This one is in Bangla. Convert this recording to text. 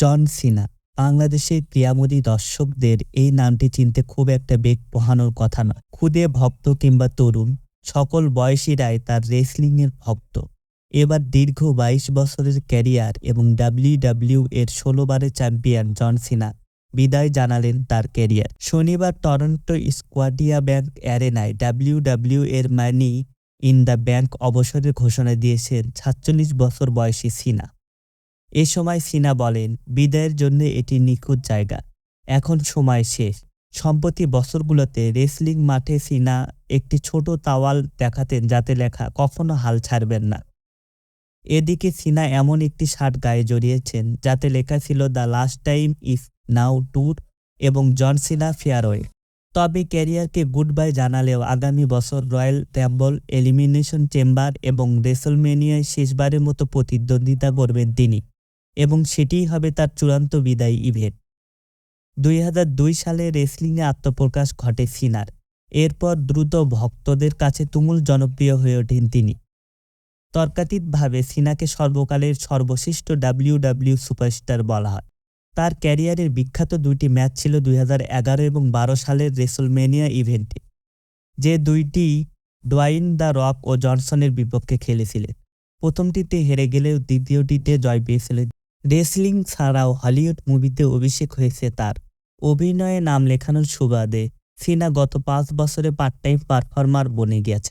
জন সিনা। বাংলাদেশের ক্রীড়ামোদী দর্শকদের এই নামটি চিনতে খুব একটা বেগ পোহানোর কথা নয়। ক্ষুদে ভক্ত কিংবা তরুণ, সকল বয়সীরাই তার রেসলিংয়ের ভক্ত। এবার দীর্ঘ ২২ বছরের ক্যারিয়ার এবং ডাব্লিউডাব্লিউ এর ১৬ বারের চ্যাম্পিয়ন জন সিনা বিদায় জানালেন তার ক্যারিয়ার। শনিবার টরন্টো স্কোয়াডিয়া ব্যাংক অ্যারেনায় ডাব্লিউডাব্লিউ এর মানি ইন দ্য ব্যাংক অবসরের ঘোষণা দিয়েছেন ৪৭ বছর বয়সী সিনা। এ সময় সিনা বলেন, বিদায়ের জন্য এটি নিখুঁত জায়গা, এখন সময় শেষ। সম্প্রতি বছরগুলোতে রেসলিং মাঠে সিনা একটি ছোট তাওয়াল দেখাতেন যাতে লেখা, কখনো হাল ছাড়বেন না। এদিকে সিনা এমন একটি শার্ট গায়ে জড়িয়েছেন যাতে লেখা ছিল, the last time is now tour এবং জন সিনা ফেয়ারওয়ে। তবে ক্যারিয়ারকে গুড বাই জানালেও আগামী বছর রয়্যাল রাম্বল, এলিমিনেশন চেম্বার এবং রেসলমেনিয়ায় শেষবারের মতো প্রতিদ্বন্দ্বিতা করবেন তিনি এবং সেটিই হবে তার চূড়ান্ত বিদায়ী ইভেন্ট। ২০০২ সালে রেসলিংয়ে আত্মপ্রকাশ ঘটে সিনার। এরপর দ্রুত ভক্তদের কাছে তুমুল জনপ্রিয় হয়ে ওঠেন তিনি। তর্কাতীতভাবে সিনাকে সর্বকালের সর্বশ্রেষ্ঠ ডাব্লিউডাব্লিউ সুপারস্টার বলা হয়। তার ক্যারিয়ারের বিখ্যাত দুইটি ম্যাচ ছিল ২০১১ এবং ১২ সালের রেসলমেনিয়া ইভেন্টে, যে দুইটি ডোয়াইন দ্য রক ও জনসনের বিপক্ষে খেলেছিলেন। প্রথমটিতে হেরে গেলেও দ্বিতীয়টিতে জয় পেয়েছিলেন। রেসলিং ছাড়াও হলিউড মুভিতে অভিষেক হয়েছে তার। অভিনয়ে নাম লেখানোর সুবাদে সিনা গত ৫ বছরে পার্ট টাইম পারফর্মার বনে গেছে।